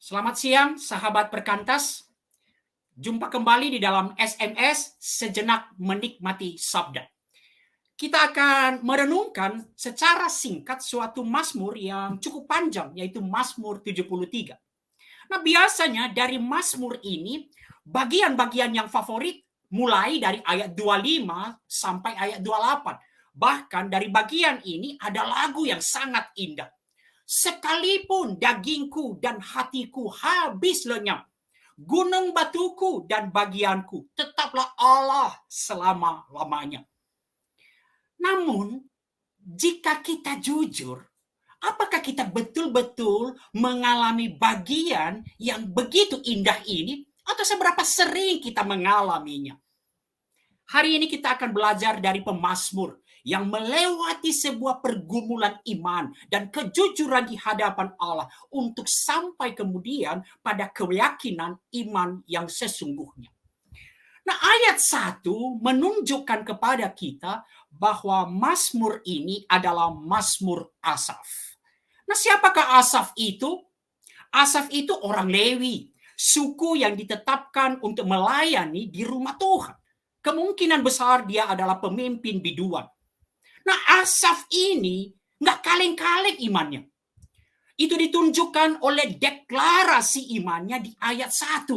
Selamat siang, sahabat perkantas. Jumpa kembali di dalam SMS Sejenak Menikmati Sabda. Kita akan merenungkan secara singkat suatu mazmur yang cukup panjang, yaitu Mazmur 73. Nah, biasanya dari mazmur ini, bagian-bagian yang favorit mulai dari ayat 25 sampai ayat 28. Bahkan dari bagian ini ada lagu yang sangat indah. Sekalipun dagingku dan hatiku habis lenyap, gunung batuku dan bagianku, tetaplah Allah selama-lamanya. Namun, jika kita jujur, apakah kita betul-betul mengalami bagian yang begitu indah ini, atau seberapa sering kita mengalaminya? Hari ini kita akan belajar dari pemazmur yang melewati sebuah pergumulan iman dan kejujuran di hadapan Allah untuk sampai kemudian pada keyakinan iman yang sesungguhnya. Nah, ayat 1 menunjukkan kepada kita bahwa mazmur ini adalah mazmur Asaf. Nah, siapakah Asaf itu? Asaf itu orang Lewi, suku yang ditetapkan untuk melayani di rumah Tuhan. Kemungkinan besar dia adalah pemimpin biduan. Nah, Asaf ini nggak kaleng-kaleng imannya. Itu ditunjukkan oleh deklarasi imannya di ayat 1.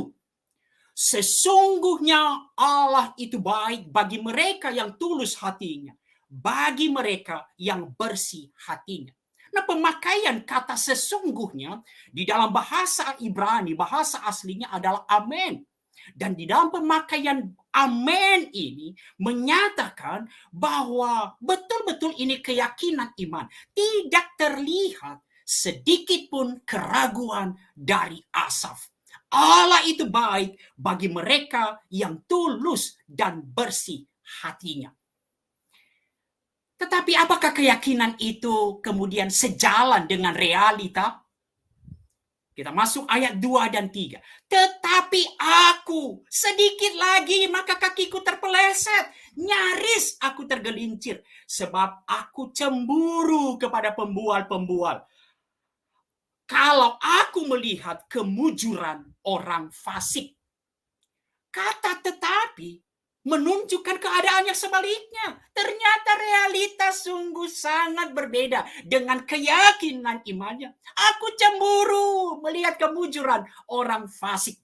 Sesungguhnya Allah itu baik bagi mereka yang tulus hatinya, bagi mereka yang bersih hatinya. Nah, pemakaian kata sesungguhnya di dalam bahasa Ibrani, bahasa aslinya adalah amen. Dan di dalam pemakaian amen ini menyatakan bahwa betul-betul ini keyakinan iman. Tidak terlihat sedikit pun keraguan dari Asaf. Allah itu baik bagi mereka yang tulus dan bersih hatinya. Tetapi apakah keyakinan itu kemudian sejalan dengan realita? Kita masuk ayat 2 dan 3. Tetapi aku, sedikit lagi maka kakiku terpeleset. Nyaris aku tergelincir. Sebab aku cemburu kepada pembual-pembual. Kalau aku melihat kemujuran orang fasik. Kata tetapi menunjukkan keadaan yang sebaliknya. Ternyata realitas sungguh sangat berbeda dengan keyakinan imannya. Aku cemburu melihat kemujuran orang fasik.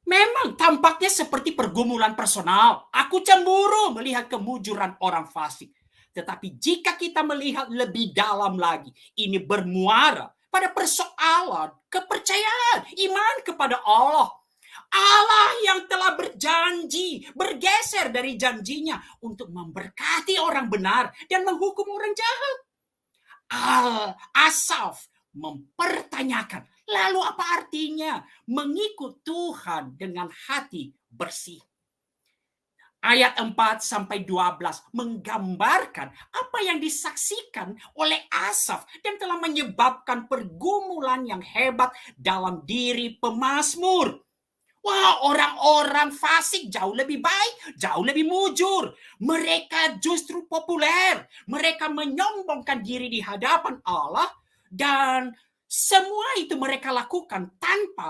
Memang tampaknya seperti pergumulan personal. Aku cemburu melihat kemujuran orang fasik. Tetapi jika kita melihat lebih dalam lagi, ini bermuara pada persoalan kepercayaan, iman kepada Allah. Allah yang telah berjanji, bergeser dari janjinya untuk memberkati orang benar dan menghukum orang jahat. Asaf mempertanyakan, lalu apa artinya mengikut Tuhan dengan hati bersih? Ayat 4-12 menggambarkan apa yang disaksikan oleh Asaf dan telah menyebabkan pergumulan yang hebat dalam diri pemazmur. Wah, orang-orang fasik jauh lebih baik, jauh lebih mujur. Mereka justru populer. Mereka menyombongkan diri di hadapan Allah dan semua itu mereka lakukan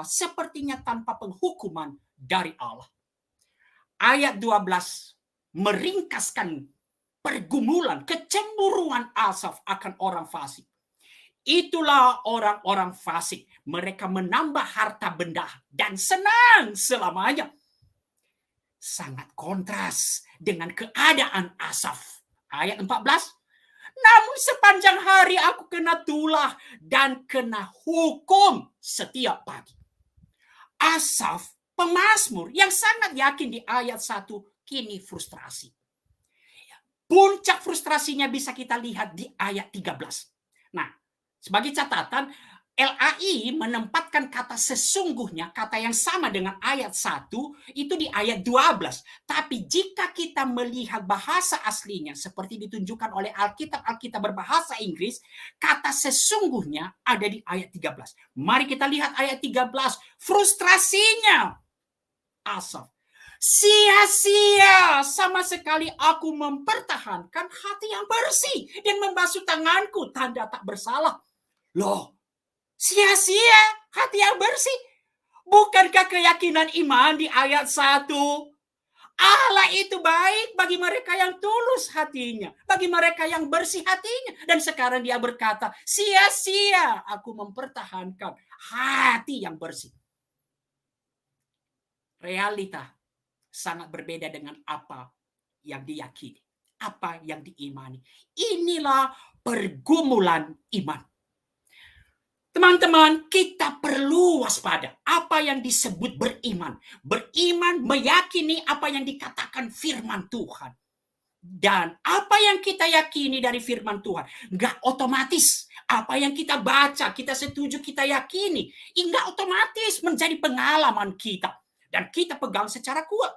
sepertinya tanpa penghukuman dari Allah. Ayat 12 meringkaskan pergumulan, kecemburuan Asaf akan orang fasik. Itulah orang-orang fasik. Mereka menambah harta benda dan senang selamanya. Sangat kontras dengan keadaan Asaf. Ayat 14. Namun sepanjang hari aku kena tulah dan kena hukum setiap pagi. Asaf, pemazmur yang sangat yakin di ayat 1, kini frustrasi. Puncak frustrasinya bisa kita lihat di ayat 13. Nah, sebagai catatan, LAI menempatkan kata sesungguhnya, kata yang sama dengan ayat 1, itu di ayat 12. Tapi jika kita melihat bahasa aslinya, seperti ditunjukkan oleh Alkitab berbahasa Inggris, kata sesungguhnya ada di ayat 13. Mari kita lihat ayat 13. Frustrasinya Asaf. Sia-sia sama sekali aku mempertahankan hati yang bersih dan membasuh tanganku tanda tak bersalah. Loh, sia-sia hati yang bersih. Bukankah keyakinan iman di ayat 1? Allah itu baik bagi mereka yang tulus hatinya, bagi mereka yang bersih hatinya. Dan sekarang dia berkata, sia-sia aku mempertahankan hati yang bersih. Realita sangat berbeda dengan apa yang diyakini, apa yang diimani. Inilah pergumulan iman. Teman-teman, kita perlu waspada apa yang disebut beriman. Beriman meyakini apa yang dikatakan firman Tuhan. Dan apa yang kita yakini dari firman Tuhan, nggak otomatis. Apa yang kita baca, kita setuju, kita yakini, nggak otomatis menjadi pengalaman kita. Dan kita pegang secara kuat.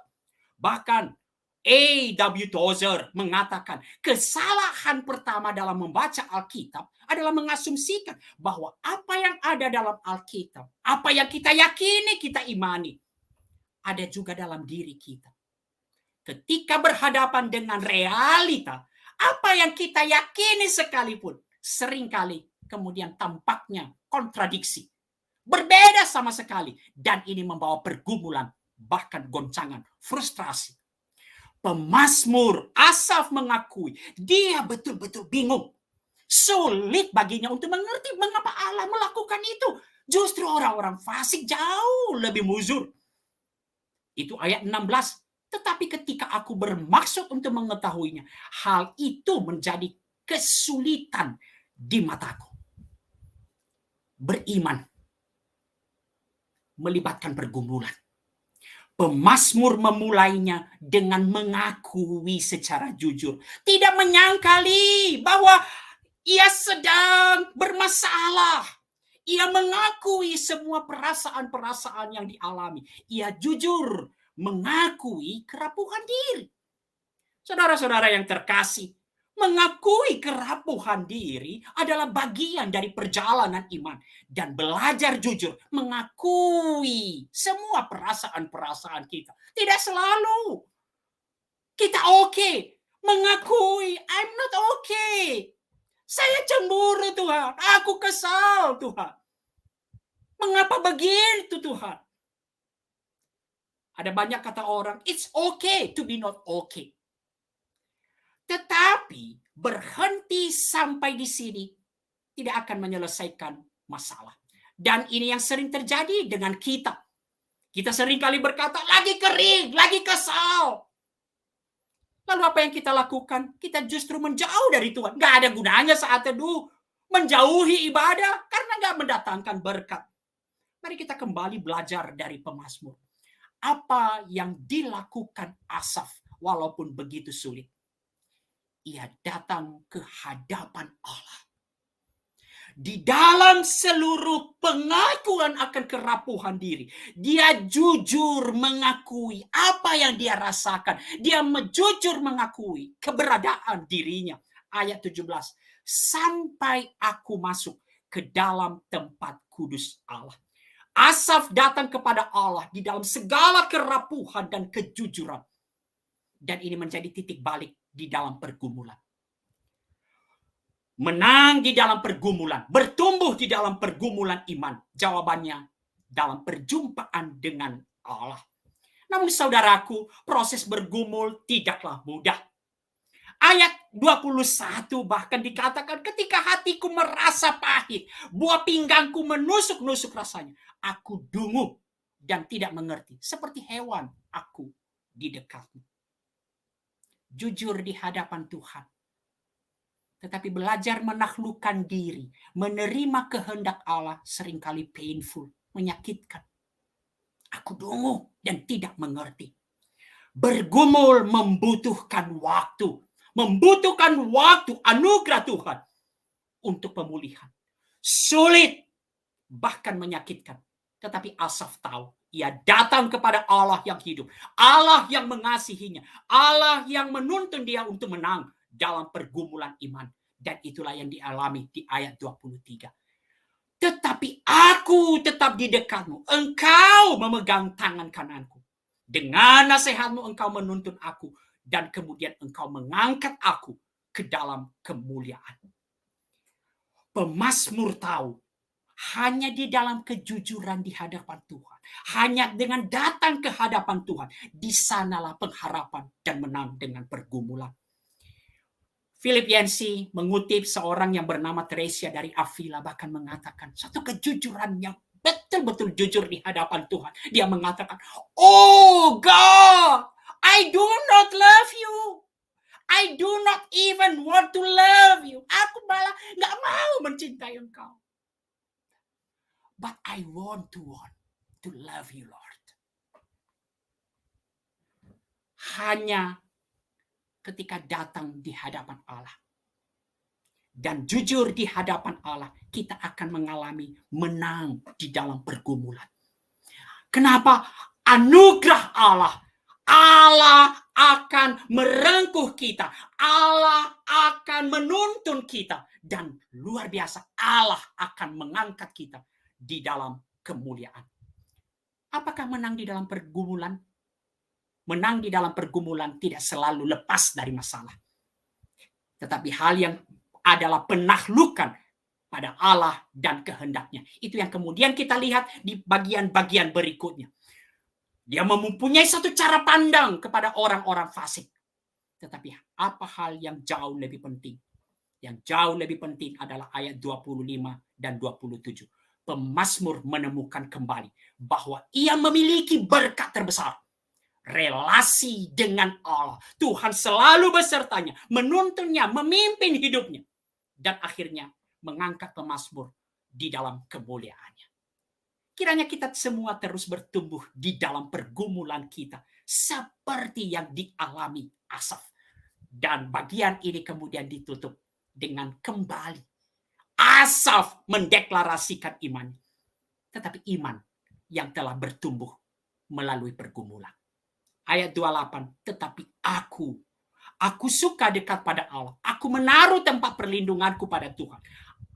Bahkan A.W. Tozer mengatakan kesalahan pertama dalam membaca Alkitab adalah mengasumsikan bahwa apa yang ada dalam Alkitab, apa yang kita yakini, kita imani, ada juga dalam diri kita. Ketika berhadapan dengan realita, apa yang kita yakini sekalipun, seringkali kemudian tampaknya kontradiksi. Berbeda sama sekali. Dan ini membawa pergumulan, bahkan goncangan, frustrasi. Pemazmur Asaf mengakui dia betul-betul bingung. Sulit baginya untuk mengerti mengapa Allah melakukan itu. Justru orang-orang fasik jauh lebih muzur. Itu ayat 16. Tetapi ketika aku bermaksud untuk mengetahuinya, hal itu menjadi kesulitan di mataku. Beriman melibatkan pergumulan. Pemazmur memulainya dengan mengakui secara jujur. Tidak menyangkali bahwa ia sedang bermasalah. Ia mengakui semua perasaan-perasaan yang dialami. Ia jujur mengakui kerapuhan diri. Saudara-saudara yang terkasih, mengakui kerapuhan diri adalah bagian dari perjalanan iman. Dan belajar jujur, mengakui semua perasaan-perasaan kita. Tidak selalu kita oke. Mengakui, I'm not okay. Saya cemburu Tuhan, aku kesal Tuhan. Mengapa begitu Tuhan? Ada banyak kata orang, it's okay to be not okay. Tetapi berhenti sampai di sini tidak akan menyelesaikan masalah. Dan ini yang sering terjadi dengan kita. Kita sering kali berkata, lagi kering, lagi kesal. Lalu apa yang kita lakukan? Kita justru menjauh dari Tuhan. Gak ada gunanya saat teduh. Menjauhi ibadah karena gak mendatangkan berkat. Mari kita kembali belajar dari pemazmur. Apa yang dilakukan Asaf walaupun begitu sulit? Ia datang ke hadapan Allah. Di dalam seluruh pengakuan akan kerapuhan diri, dia jujur mengakui apa yang dia rasakan. Dia jujur mengakui keberadaan dirinya. Ayat 17. Sampai aku masuk ke dalam tempat kudus Allah. Asaf datang kepada Allah di dalam segala kerapuhan dan kejujuran. Dan ini menjadi titik balik di dalam pergumulan. Menang di dalam pergumulan, bertumbuh di dalam pergumulan iman. Jawabannya dalam perjumpaan dengan Allah. Namun saudaraku, proses bergumul tidaklah mudah. Ayat 21 bahkan dikatakan ketika hatiku merasa pahit, buah pinggangku menusuk-nusuk rasanya. Aku dungu dan tidak mengerti. Seperti hewan aku di dekatmu. Jujur di hadapan Tuhan. Tetapi belajar menaklukkan diri, menerima kehendak Allah seringkali painful, menyakitkan. Aku dungu dan tidak mengerti. Bergumul membutuhkan waktu. Membutuhkan waktu anugerah Tuhan untuk pemulihan. Sulit, bahkan menyakitkan. Tetapi Asaf tahu, ia datang kepada Allah yang hidup. Allah yang mengasihinya. Allah yang menuntun dia untuk menang dalam pergumulan iman. Dan itulah yang dialami di ayat 23. Tetapi aku tetap di dekatmu. Engkau memegang tangan kananku. Dengan nasihatmu engkau menuntun aku. Dan kemudian engkau mengangkat aku ke dalam kemuliaan. Pemazmur tahu hanya di dalam kejujuran di hadapan Tuhan. Hanya dengan datang ke hadapan Tuhan, di sanalah pengharapan dan menang dengan pergumulan. Philip Yancey mengutip seorang yang bernama Teresia dari Avila, bahkan mengatakan satu kejujuran yang betul-betul jujur di hadapan Tuhan. Dia mengatakan, "Oh God, I do not love you. I do not even want to love you. Aku malah gak mau mencintai engkau. But I want to love you, Lord." Hanya ketika datang di hadapan Allah dan jujur di hadapan Allah, kita akan mengalami menang di dalam pergumulan. Kenapa? Anugerah Allah akan merengkuh kita. Allah akan menuntun kita. Dan luar biasa, Allah akan mengangkat kita di dalam kemuliaan. Apakah menang di dalam pergumulan? Menang di dalam pergumulan tidak selalu lepas dari masalah. Tetapi hal yang adalah penaklukan pada Allah dan kehendaknya. Itu yang kemudian kita lihat di bagian-bagian berikutnya. Dia mempunyai satu cara pandang kepada orang-orang fasik. Tetapi apa hal yang jauh lebih penting? Yang jauh lebih penting adalah ayat 25 dan 27. Pemazmur menemukan kembali bahwa ia memiliki berkat terbesar. Relasi dengan Allah. Tuhan selalu besertanya, menuntunnya, memimpin hidupnya. Dan akhirnya mengangkat pemazmur di dalam kemuliaannya. Kiranya kita semua terus bertumbuh di dalam pergumulan kita. Seperti yang dialami Asaf. Dan bagian ini kemudian ditutup dengan kembali. Asaf mendeklarasikan iman. Tetapi iman yang telah bertumbuh melalui pergumulan. Ayat 28, tetapi aku suka dekat pada Allah. Aku menaruh tempat perlindunganku pada Tuhan.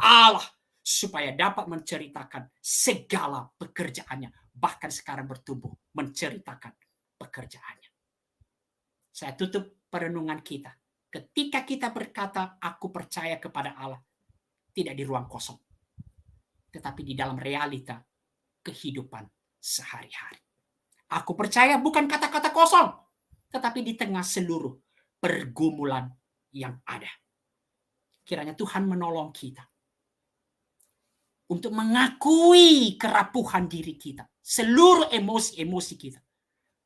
Allah, supaya dapat menceritakan segala pekerjaannya. Bahkan sekarang bertumbuh menceritakan pekerjaannya. Saya tutup perenungan kita. Ketika kita berkata, aku percaya kepada Allah. Tidak di ruang kosong. Tetapi di dalam realita kehidupan sehari-hari. Aku percaya bukan kata-kata kosong, tetapi di tengah seluruh pergumulan yang ada. Kiranya Tuhan menolong kita untuk mengakui kerapuhan diri kita, seluruh emosi-emosi kita,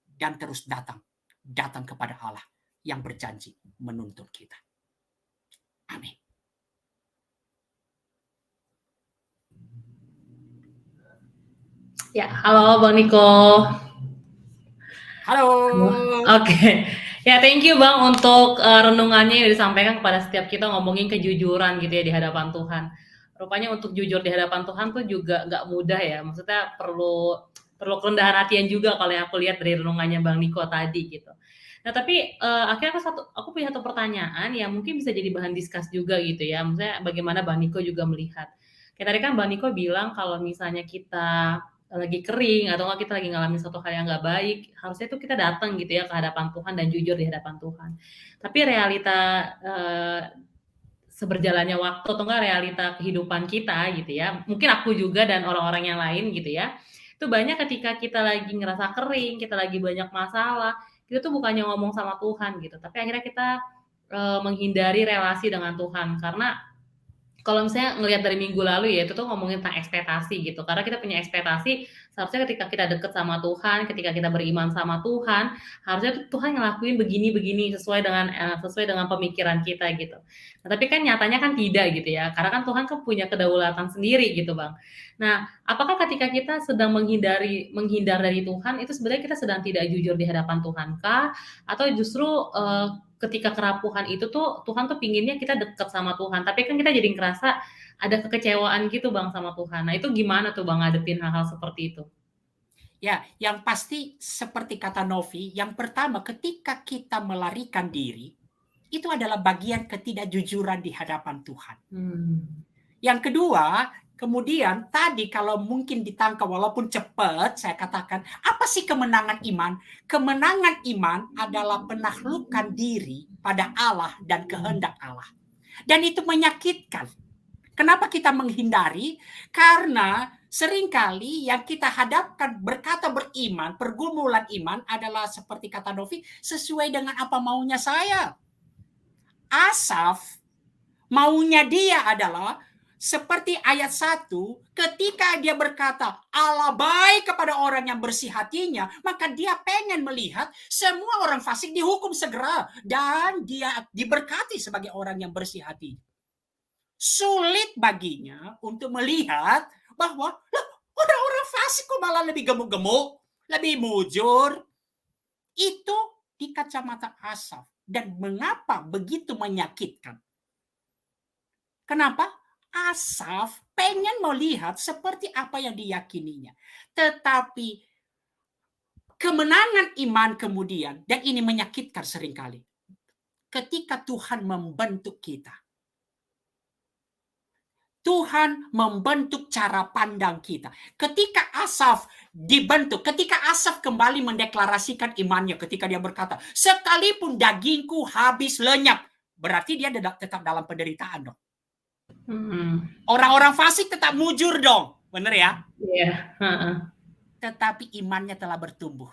dan terus datang kepada Allah yang berjanji menuntun kita. Amin. Ya, halo Bang Niko. Halo. Oke. Ya, thank you Bang untuk renungannya yang disampaikan kepada setiap kita ngomongin kejujuran gitu ya di hadapan Tuhan. Rupanya untuk jujur di hadapan Tuhan tuh juga nggak mudah ya. Maksudnya perlu kerendahan hatian juga kalau yang aku lihat dari renungannya Bang Niko tadi gitu. Nah, tapi akhirnya aku punya satu pertanyaan yang mungkin bisa jadi bahan diskus juga gitu ya. Maksudnya bagaimana Bang Niko juga melihat. Kayak tadi kan Bang Niko bilang kalau misalnya kita lagi kering atau enggak kita lagi ngalamin suatu hal yang nggak baik, harusnya tuh kita datang gitu ya ke hadapan Tuhan dan jujur di hadapan Tuhan. Tapi realita seberjalannya waktu atau enggak realita kehidupan kita gitu ya, mungkin aku juga dan orang-orang yang lain gitu ya, itu banyak ketika kita lagi ngerasa kering, kita lagi banyak masalah, kita tuh bukannya ngomong sama Tuhan gitu, tapi akhirnya kita menghindari relasi dengan Tuhan. Karena kalau misalnya ngelihat dari minggu lalu ya, itu tuh ngomongin tentang ekspektasi gitu. Karena kita punya ekspektasi, seharusnya ketika kita deket sama Tuhan, ketika kita beriman sama Tuhan, harusnya Tuhan ngelakuin begini-begini sesuai dengan pemikiran kita gitu. Nah, tapi kan nyatanya kan tidak gitu ya. Karena kan Tuhan kan punya kedaulatan sendiri gitu, Bang. Nah, apakah ketika kita sedang menghindar dari Tuhan, itu sebenarnya kita sedang tidak jujur di hadapan Tuhan kah? Atau justru ketika kerapuhan itu tuh Tuhan tuh pinginnya kita deket sama Tuhan, tapi kan kita jadi ngerasa ada kekecewaan gitu Bang sama Tuhan. Nah itu gimana tuh Bang ngadepin hal-hal seperti itu? Ya, yang pasti seperti kata Novi, yang pertama ketika kita melarikan diri, itu adalah bagian ketidakjujuran di hadapan Tuhan. Yang kedua, kemudian tadi kalau mungkin ditangkap walaupun cepat, saya katakan, apa sih kemenangan iman? Kemenangan iman adalah penaklukan diri pada Allah dan kehendak Allah. Dan itu menyakitkan. Kenapa kita menghindari? Karena seringkali yang kita hadapkan berkata beriman, pergumulan iman adalah seperti kata Novi, sesuai dengan apa maunya saya. Asaf, maunya dia adalah seperti ayat 1, ketika dia berkata Allah baik kepada orang yang bersih hatinya, maka dia pengen melihat semua orang fasik dihukum segera dan dia diberkati sebagai orang yang bersih hati. Sulit baginya untuk melihat bahwa orang-orang fasik kok malah lebih gemuk-gemuk, lebih mujur. Itu di kacamata Asaf. Dan mengapa begitu menyakitkan? Kenapa? Asaf pengen melihat seperti apa yang diyakininya. Tetapi kemenangan iman kemudian, dan ini menyakitkan seringkali, ketika Tuhan membentuk kita. Tuhan membentuk cara pandang kita. Ketika Asaf dibentuk, ketika Asaf kembali mendeklarasikan imannya, ketika dia berkata, sekalipun dagingku habis lenyap, berarti dia tetap dalam penderitaan dong. Orang-orang fasik tetap mujur dong, bener ya? Iya. Tetapi imannya telah bertumbuh.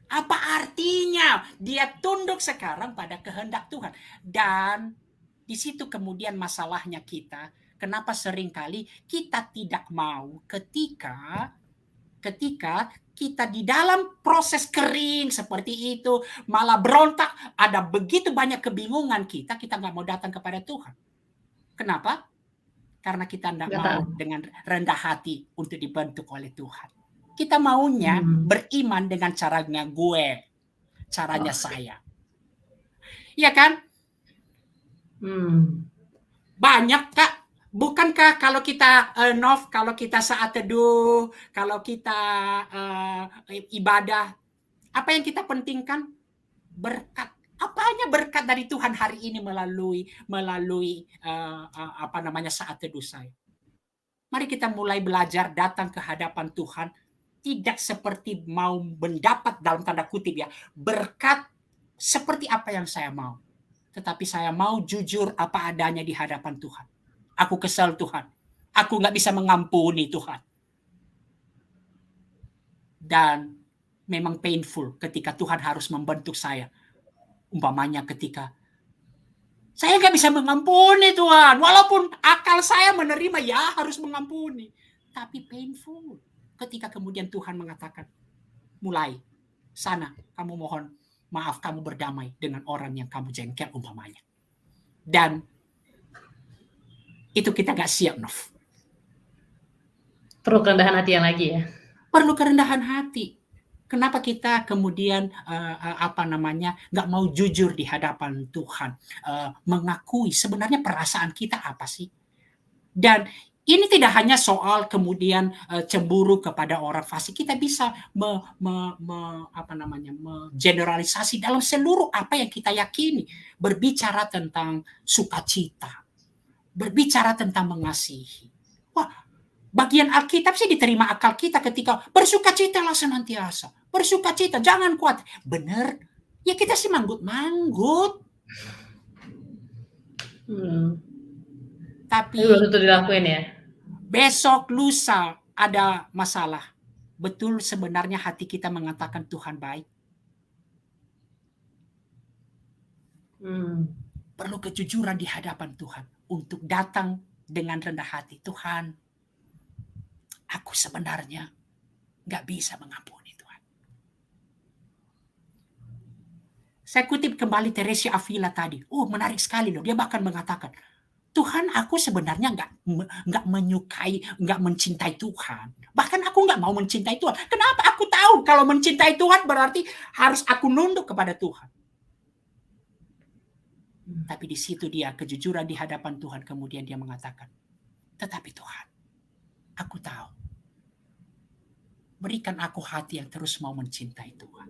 Apa artinya? Dia tunduk sekarang pada kehendak Tuhan. Dan di situ kemudian masalahnya kita, kenapa seringkali kita tidak mau ketika kita di dalam proses kering seperti itu, malah berontak, ada begitu banyak kebingungan kita nggak mau datang kepada Tuhan. Kenapa? Karena kita nggak mau dengan rendah hati untuk dibentuk oleh Tuhan. Kita maunya beriman dengan caranya gue, caranya saya. Iya kan? Banyak Kak, bukankah kalau kita kalau kita saat teduh, kalau kita ibadah, apa yang kita pentingkan? Berkat. Apanya berkat dari Tuhan hari ini melalui saat teduh saya. Mari kita mulai belajar datang ke hadapan Tuhan, tidak seperti mau mendapat dalam tanda kutip ya, berkat seperti apa yang saya mau. Tetapi saya mau jujur apa adanya di hadapan Tuhan. Aku kesal Tuhan. Aku nggak bisa mengampuni Tuhan. Dan memang painful ketika Tuhan harus membentuk saya. Umpamanya ketika saya nggak bisa mengampuni Tuhan. Walaupun akal saya menerima ya harus mengampuni. Tapi painful. Ketika kemudian Tuhan mengatakan, mulai sana kamu mohon maaf, kamu berdamai dengan orang yang kamu jengkel umpamanya. Dan itu kita gak siap, Nov. Perlu kerendahan hati yang lagi ya? Perlu kerendahan hati. Kenapa kita kemudian gak mau jujur di hadapan Tuhan, mengakui sebenarnya perasaan kita apa sih? Dan ini tidak hanya soal kemudian cemburu kepada orang fasik. Kita bisa generalisasi dalam seluruh apa yang kita yakini. Berbicara tentang sukacita. Berbicara tentang mengasihi. Wah, bagian Alkitab sih diterima akal kita ketika bersukacitalah senantiasa. Bersukacita, jangan kuat. Benar. Ya kita sih manggut-manggut. Tapi belum tentu dilakuin ya. Besok lusa ada masalah. Betul sebenarnya hati kita mengatakan Tuhan baik. Perlu kejujuran di hadapan Tuhan untuk datang dengan rendah hati. Tuhan, aku sebenarnya gak bisa mengampuni Tuhan. Saya kutip kembali Teresa Avila tadi. Menarik sekali loh. Dia bahkan mengatakan, Tuhan, aku sebenarnya nggak menyukai, nggak mencintai Tuhan. Bahkan aku nggak mau mencintai Tuhan. Kenapa? Aku tahu kalau mencintai Tuhan berarti harus aku nunduk kepada Tuhan. Tapi di situ dia kejujuran di hadapan Tuhan, kemudian dia mengatakan, tetapi Tuhan, aku tahu. Berikan aku hati yang terus mau mencintai Tuhan.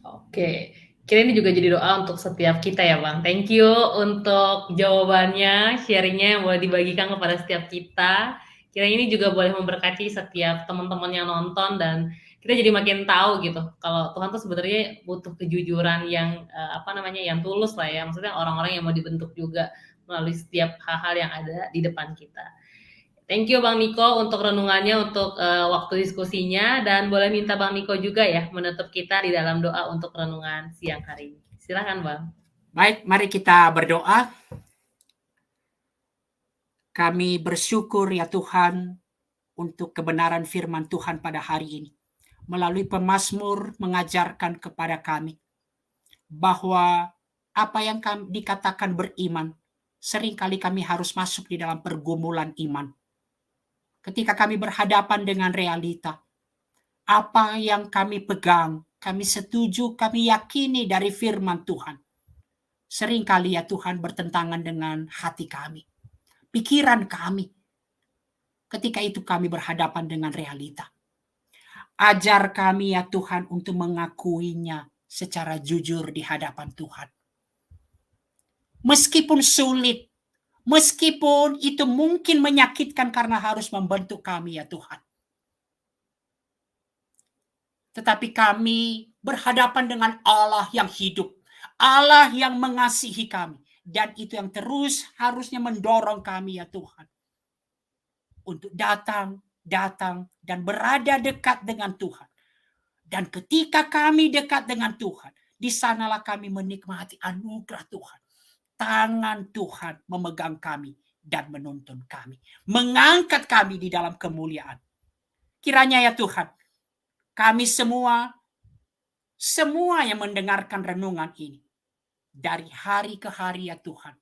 Oke. Kira ini juga jadi doa untuk setiap kita ya Bang. Thank you untuk jawabannya, sharingnya yang boleh dibagikan kepada setiap kita. Kira ini juga boleh memberkati setiap teman-teman yang nonton dan kita jadi makin tahu gitu kalau Tuhan tuh sebenarnya butuh kejujuran yang yang tulus lah ya, maksudnya orang-orang yang mau dibentuk juga melalui setiap hal-hal yang ada di depan kita. Thank you Bang Niko untuk renungannya, untuk waktu diskusinya, dan boleh minta Bang Niko juga ya menutup kita di dalam doa untuk renungan siang hari ini. Silakan Bang. Baik, mari kita berdoa. Kami bersyukur ya Tuhan untuk kebenaran firman Tuhan pada hari ini. Melalui pemazmur mengajarkan kepada kami bahwa apa yang kami dikatakan beriman, seringkali kami harus masuk di dalam pergumulan iman. Ketika kami berhadapan dengan realita, apa yang kami pegang, kami setuju, kami yakini dari firman Tuhan. Seringkali ya Tuhan bertentangan dengan hati kami, pikiran kami. Ketika itu kami berhadapan dengan realita. Ajar kami ya Tuhan untuk mengakuinya secara jujur di hadapan Tuhan. Meskipun sulit, meskipun itu mungkin menyakitkan karena harus membentuk kami ya Tuhan. Tetapi kami berhadapan dengan Allah yang hidup, Allah yang mengasihi kami. Dan itu yang terus harusnya mendorong kami ya Tuhan, untuk datang, dan berada dekat dengan Tuhan. Dan ketika kami dekat dengan Tuhan, di sanalah kami menikmati anugerah Tuhan. Tangan Tuhan memegang kami dan menuntun kami, mengangkat kami di dalam kemuliaan. Kiranya ya Tuhan, kami semua yang mendengarkan renungan ini, dari hari ke hari ya Tuhan,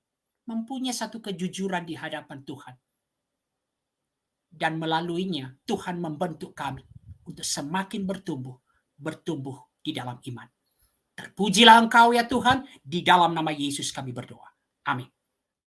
mempunyai satu kejujuran di hadapan Tuhan. Dan melaluinya Tuhan membentuk kami untuk semakin bertumbuh di dalam iman. Terpujilah Engkau ya Tuhan, di dalam nama Yesus kami berdoa. Amin.